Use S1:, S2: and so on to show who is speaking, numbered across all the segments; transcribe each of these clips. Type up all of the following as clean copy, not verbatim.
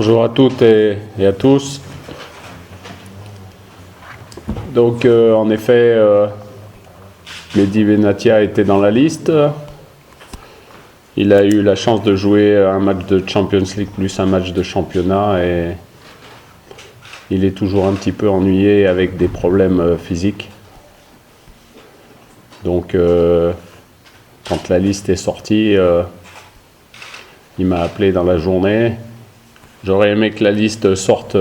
S1: Bonjour à toutes et à tous. Donc, en effet, Mehdi Benatia était dans la liste. Il a eu la chance de jouer un match de Champions League plus un match de championnat et il est toujours un petit peu ennuyé avec des problèmes physiques. Donc, quand la liste est sortie, il m'a appelé dans la journée. J'aurais aimé que la liste sorte,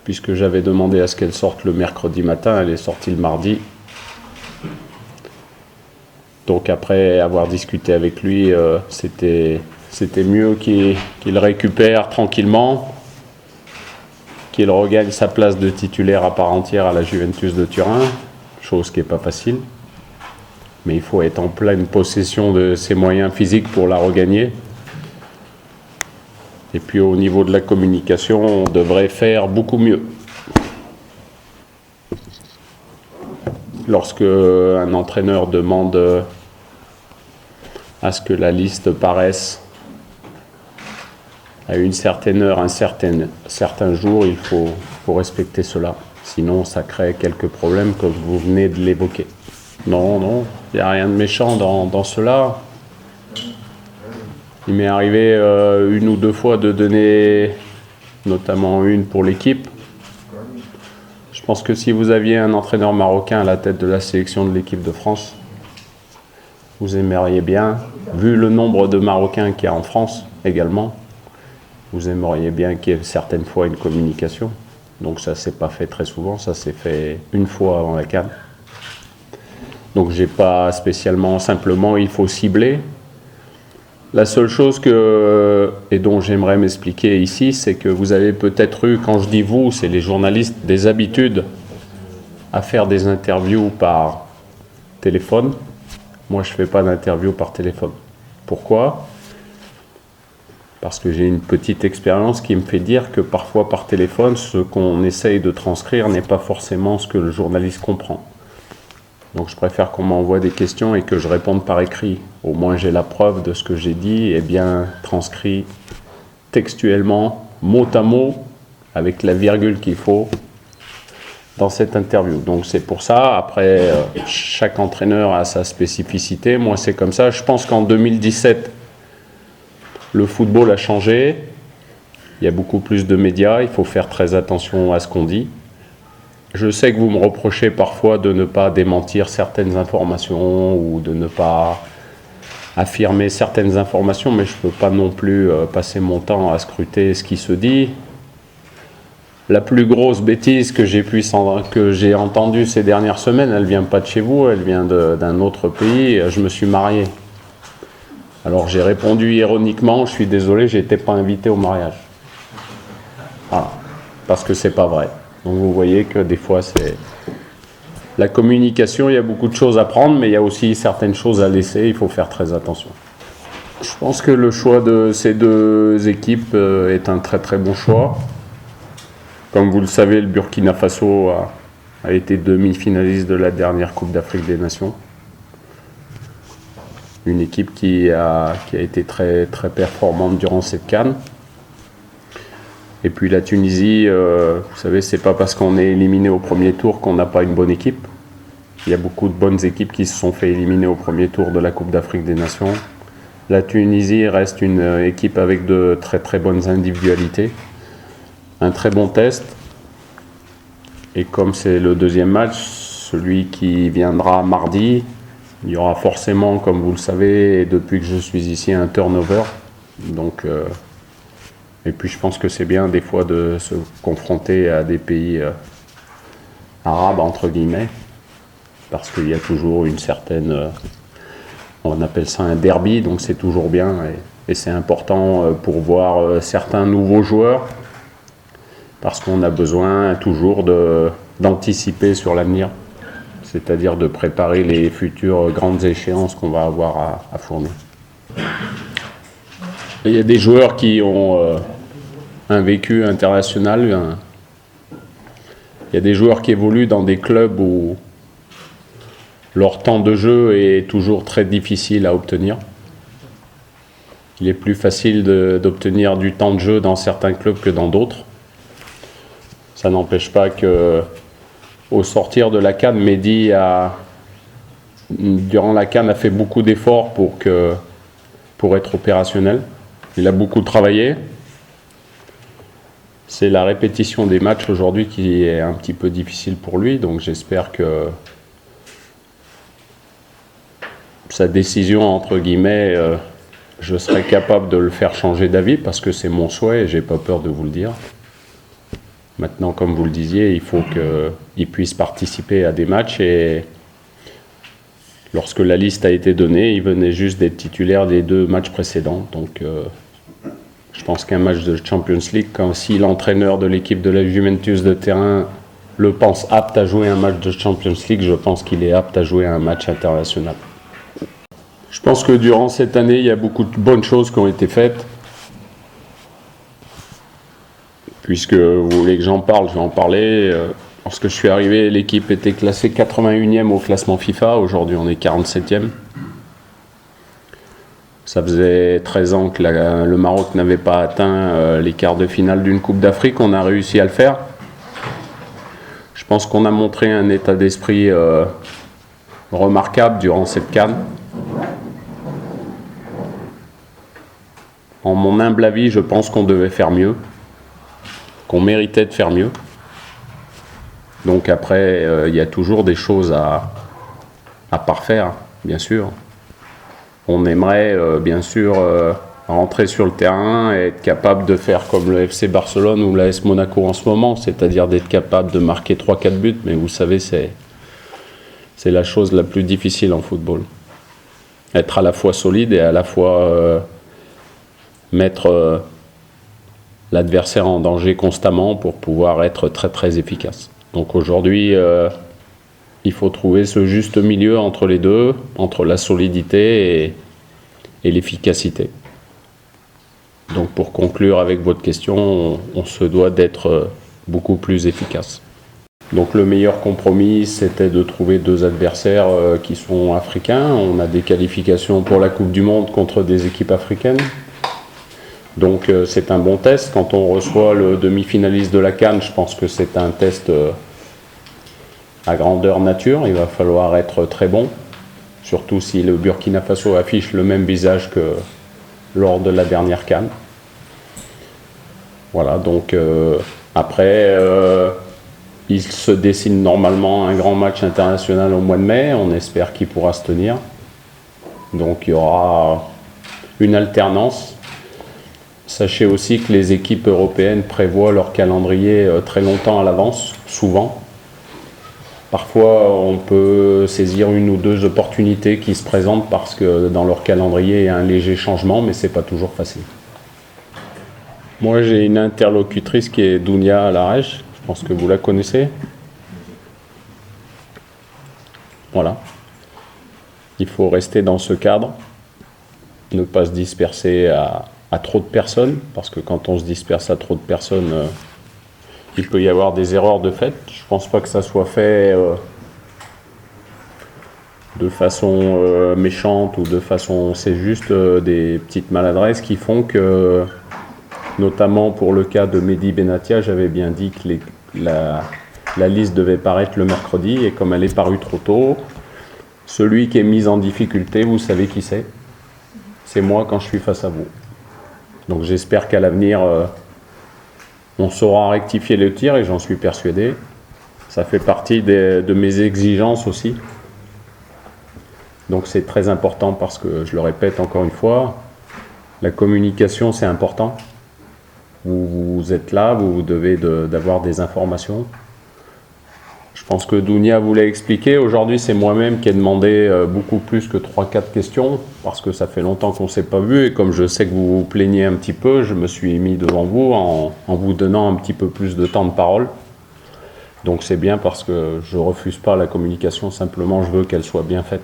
S1: puisque j'avais demandé à ce qu'elle sorte le mercredi matin. Elle est sortie le mardi. Donc après avoir discuté avec lui, c'était mieux qu'il récupère tranquillement, qu'il regagne sa place de titulaire à part entière à la Juventus de Turin, chose qui n'est pas facile. Mais il faut être en pleine possession de ses moyens physiques pour la regagner. Et puis au niveau de la communication, on devrait faire beaucoup mieux. Lorsque un entraîneur demande à ce que la liste paraisse à une certaine heure, un certain jour, il faut respecter cela. Sinon, ça crée quelques problèmes comme vous venez de l'évoquer. Non, il n'y a rien de méchant dans cela. Il m'est arrivé une ou deux fois de donner, notamment une pour l'équipe. Je pense que si vous aviez un entraîneur marocain à la tête de la sélection de l'équipe de France, vous aimeriez bien, vu le nombre de Marocains qu'il y a en France également, vous aimeriez bien qu'il y ait certaines fois une communication. Donc ça ne s'est pas fait très souvent, ça s'est fait une fois avant la CAN. Donc j'ai pas spécialement, simplement il faut cibler. La seule chose et dont j'aimerais m'expliquer ici, c'est que vous avez peut-être eu, quand je dis vous, c'est les journalistes, des habitudes à faire des interviews par téléphone. Moi, je ne fais pas d'interview par téléphone. Pourquoi ? Parce que j'ai une petite expérience qui me fait dire que parfois par téléphone, ce qu'on essaye de transcrire n'est pas forcément ce que le journaliste comprend. Donc je préfère qu'on m'envoie des questions et que je réponde par écrit. Au moins j'ai la preuve de ce que j'ai dit et bien transcrit textuellement, mot à mot, avec la virgule qu'il faut dans cette interview. Donc c'est pour ça, après chaque entraîneur a sa spécificité. Moi c'est comme ça. Je pense qu'en 2017, le football a changé. Il y a beaucoup plus de médias. Il faut faire très attention à ce qu'on dit. Je sais que vous me reprochez parfois de ne pas démentir certaines informations ou de ne pas affirmer certaines informations, mais je ne peux pas non plus passer mon temps à scruter ce qui se dit. La plus grosse bêtise que j'ai entendue ces dernières semaines, elle ne vient pas de chez vous, elle vient d'un autre pays. Je me suis marié. Alors j'ai répondu ironiquement, je suis désolé, je n'étais pas invité au mariage. Voilà, parce que c'est pas vrai. Donc vous voyez que des fois c'est la communication, il y a beaucoup de choses à prendre, mais il y a aussi certaines choses à laisser, il faut faire très attention. Je pense que le choix de ces deux équipes est un très très bon choix. Comme vous le savez, le Burkina Faso a été demi-finaliste de la dernière Coupe d'Afrique des Nations. Une équipe qui a été très très performante durant cette CAN. Et puis la Tunisie, vous savez, c'est pas parce qu'on est éliminé au premier tour qu'on n'a pas une bonne équipe. Il y a beaucoup de bonnes équipes qui se sont fait éliminer au premier tour de la Coupe d'Afrique des Nations. La Tunisie reste une équipe avec de très très bonnes individualités. Un très bon test. Et comme c'est le deuxième match, celui qui viendra mardi, il y aura forcément, comme vous le savez, depuis que je suis ici, un turnover. Donc... Et puis je pense que c'est bien des fois de se confronter à des pays arabes, entre guillemets, parce qu'il y a toujours une certaine, on appelle ça un derby, donc c'est toujours bien, et c'est important pour voir certains nouveaux joueurs, parce qu'on a besoin toujours d'anticiper sur l'avenir, c'est-à-dire de préparer les futures grandes échéances qu'on va avoir à fournir. Il y a des joueurs qui ont un vécu international. Il y a des joueurs qui évoluent dans des clubs où leur temps de jeu est toujours très difficile à obtenir. il est plus facile d'obtenir du temps de jeu dans certains clubs que dans d'autres. Ça n'empêche pas que, au sortir de la CAN, Mehdi durant la CAN a fait beaucoup d'efforts pour être opérationnel. Il a beaucoup travaillé. C'est la répétition des matchs aujourd'hui qui est un petit peu difficile pour lui, donc j'espère que sa décision, entre guillemets, je serai capable de le faire changer d'avis parce que c'est mon souhait et j'ai pas peur de vous le dire. Maintenant, comme vous le disiez, il faut qu'il puisse participer à des matchs et lorsque la liste a été donnée, il venait juste d'être titulaire des 2 matchs précédents. Donc, je pense qu'un match de Champions League, si l'entraîneur de l'équipe de la Juventus de terrain le pense apte à jouer un match de Champions League, je pense qu'il est apte à jouer un match international. Je pense que durant cette année, il y a beaucoup de bonnes choses qui ont été faites. Puisque vous voulez que j'en parle, je vais en parler. Lorsque je suis arrivé, l'équipe était classée 81e au classement FIFA. Aujourd'hui, on est 47e. Ça faisait 13 ans que le Maroc n'avait pas atteint les quarts de finale d'une Coupe d'Afrique. On a réussi à le faire. Je pense qu'on a montré un état d'esprit remarquable durant cette CAN. En mon humble avis, je pense qu'on devait faire mieux, qu'on méritait de faire mieux. Donc après, il y a toujours des choses à parfaire, bien sûr. On aimerait, bien sûr, rentrer sur le terrain et être capable de faire comme le FC Barcelone ou l'AS Monaco en ce moment, c'est-à-dire d'être capable de marquer 3-4 buts, mais vous savez, c'est la chose la plus difficile en football. Être à la fois solide et à la fois mettre l'adversaire en danger constamment pour pouvoir être très très efficace. Donc aujourd'hui, il faut trouver ce juste milieu entre les deux, entre la solidité et l'efficacité. Donc pour conclure avec votre question, on se doit d'être beaucoup plus efficace. Donc le meilleur compromis, c'était de trouver 2 adversaires qui sont africains. On a des qualifications pour la Coupe du Monde contre des équipes africaines. Donc c'est un bon test. Quand on reçoit le demi-finaliste de la CAN, je pense que c'est un test à grandeur nature. Il va falloir être très bon, surtout si le Burkina Faso affiche le même visage que lors de la dernière CAN. Voilà, donc après, il se dessine normalement un grand match international au mois de mai. On espère qu'il pourra se tenir. Donc il y aura une alternance. Sachez aussi que les équipes européennes prévoient leur calendrier très longtemps à l'avance, souvent. Parfois, on peut saisir 1 ou 2 opportunités qui se présentent parce que dans leur calendrier, il y a un léger changement, mais ce n'est pas toujours facile. Moi, j'ai une interlocutrice qui est Dounia Alarèche. Je pense que vous la connaissez. Voilà. Il faut rester dans ce cadre, ne pas se disperser à trop de personnes, parce que quand on se disperse à trop de personnes, il peut y avoir des erreurs de fait. Je ne pense pas que ça soit fait de façon méchante ou de façon... C'est juste des petites maladresses qui font que, notamment pour le cas de Mehdi Benatia, j'avais bien dit que la liste devait paraître le mercredi, et comme elle est parue trop tôt, celui qui est mis en difficulté, vous savez qui c'est? C'est moi quand je suis face à vous. Donc j'espère qu'à l'avenir, on saura rectifier le tir, et j'en suis persuadé. Ça fait partie de mes exigences aussi. Donc c'est très important parce que, je le répète encore une fois, la communication c'est important. Vous êtes là, vous devez d'avoir des informations. Je pense que Dounia vous l'a expliqué. Aujourd'hui, c'est moi-même qui ai demandé beaucoup plus que 3-4 questions, parce que ça fait longtemps qu'on ne s'est pas vu, et comme je sais que vous vous plaignez un petit peu, je me suis mis devant vous en vous donnant un petit peu plus de temps de parole. Donc c'est bien, parce que je ne refuse pas la communication, simplement je veux qu'elle soit bien faite.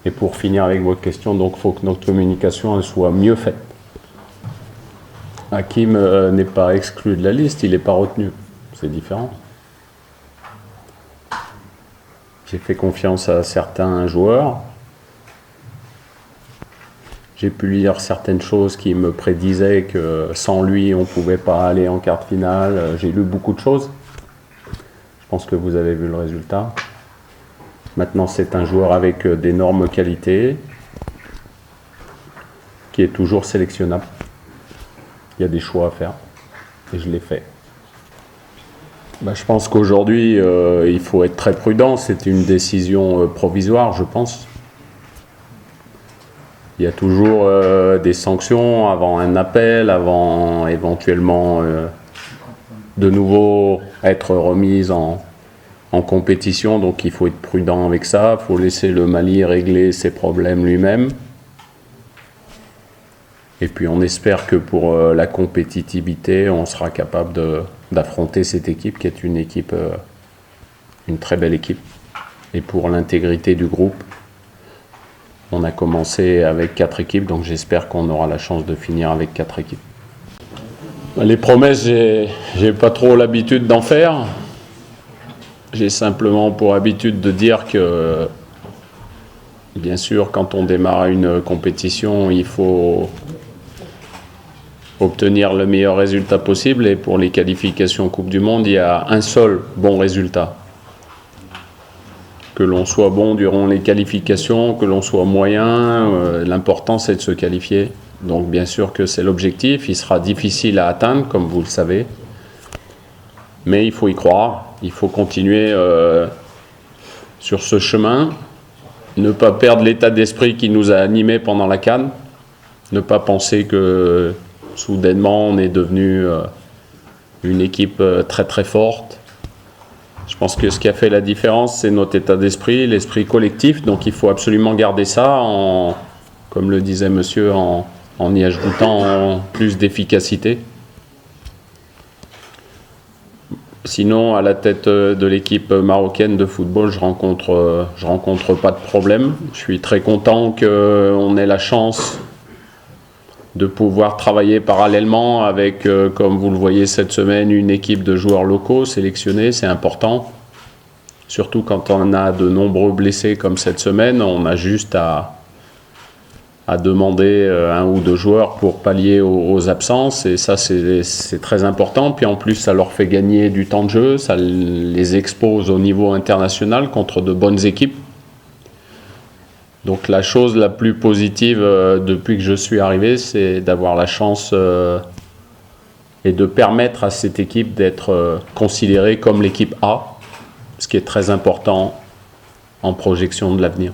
S1: Et pour finir avec votre question, donc il faut que notre communication elle soit mieux faite. Hakim n'est pas exclu de la liste, il n'est pas retenu. C'est différent. J'ai fait confiance à certains joueurs. J'ai pu lire certaines choses qui me prédisaient que sans lui, on ne pouvait pas aller en quart de finale. J'ai lu beaucoup de choses. Je pense que vous avez vu le résultat. Maintenant, c'est un joueur avec d'énormes qualités, qui est toujours sélectionnable. Il y a des choix à faire, et je l'ai fait. Je pense qu'aujourd'hui, il faut être très prudent. C'est une décision provisoire, je pense. Il y a toujours des sanctions avant un appel, avant éventuellement de nouveau être remise en compétition. Donc il faut être prudent avec ça. Il faut laisser le Mali régler ses problèmes lui-même. Et puis on espère que pour la compétitivité, on sera capable d'affronter cette équipe qui est une très belle équipe. Et pour l'intégrité du groupe, on a commencé avec 4 équipes, donc j'espère qu'on aura la chance de finir avec 4 équipes. Les promesses, j'ai pas trop l'habitude d'en faire. J'ai simplement pour habitude de dire que, bien sûr, quand on démarre une compétition, il faut obtenir le meilleur résultat possible. Et pour les qualifications Coupe du Monde, il y a un seul bon résultat. Que l'on soit bon durant les qualifications, que l'on soit moyen, l'important c'est de se qualifier. Donc bien sûr que c'est l'objectif, il sera difficile à atteindre, comme vous le savez. Mais il faut y croire, il faut continuer sur ce chemin, ne pas perdre l'état d'esprit qui nous a animés pendant la CAN, ne pas penser que soudainement on est devenu une équipe très très forte. Je pense que ce qui a fait la différence, c'est notre état d'esprit, l'esprit collectif. Donc il faut absolument garder ça, comme le disait monsieur, en y ajoutant plus d'efficacité. Sinon, à la tête de l'équipe marocaine de football, je rencontre pas de problème. Je suis très content qu'on ait la chance de pouvoir travailler parallèlement avec, comme vous le voyez cette semaine, une équipe de joueurs locaux sélectionnés, c'est important. Surtout quand on a de nombreux blessés comme cette semaine, on a juste à demander 1 ou 2 joueurs pour pallier aux absences, et ça c'est très important. Puis en plus ça leur fait gagner du temps de jeu, ça les expose au niveau international contre de bonnes équipes. Donc la chose la plus positive depuis que je suis arrivé, c'est d'avoir la chance et de permettre à cette équipe d'être considérée comme l'équipe A, ce qui est très important en projection de l'avenir.